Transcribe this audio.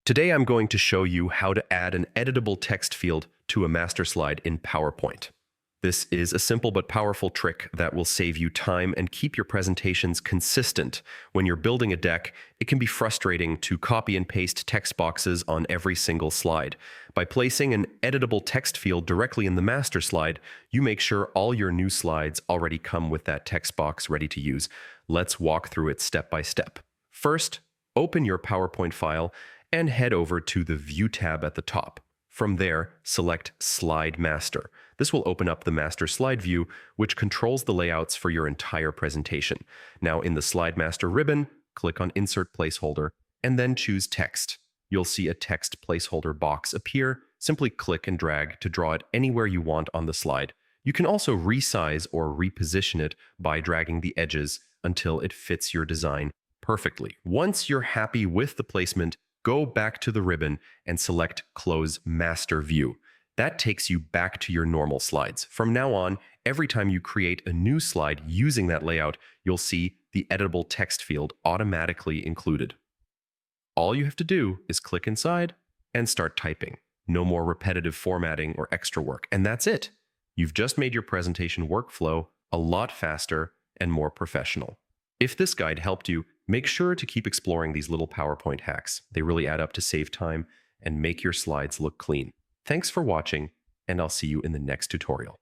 Today I'm going to show you how to add an editable text field to a master slide in PowerPoint. This is a simple but powerful trick that will save you time and keep your presentations consistent. When you're building a deck, it can be frustrating to copy and paste text boxes on every single slide. By placing an editable text field directly in the master slide, you make sure all your new slides already come with that text box ready to use. Let's walk through it step by step. First, open your PowerPoint file and head over to the View tab at the top. From there, select Slide Master. This will open up the Master Slide view, which controls the layouts for your entire presentation. Now, in the Slide Master ribbon, click on Insert Placeholder, and then choose Text. You'll see a text placeholder box appear. Simply click and drag to draw it anywhere you want on the slide. You can also resize or reposition it by dragging the edges until it fits your design perfectly. Once you're happy with the placement, go back to the ribbon and select Close Master View. That takes you back to your normal slides. From now on, every time you create a new slide using that layout, you'll see the editable text field automatically included. All you have to do is click inside and start typing. No more repetitive formatting or extra work. And that's it. You've just made your presentation workflow a lot faster and more professional. If this guide helped you, make sure to keep exploring these little PowerPoint hacks. They really add up to save time and make your slides look clean. Thanks for watching, and I'll see you in the next tutorial.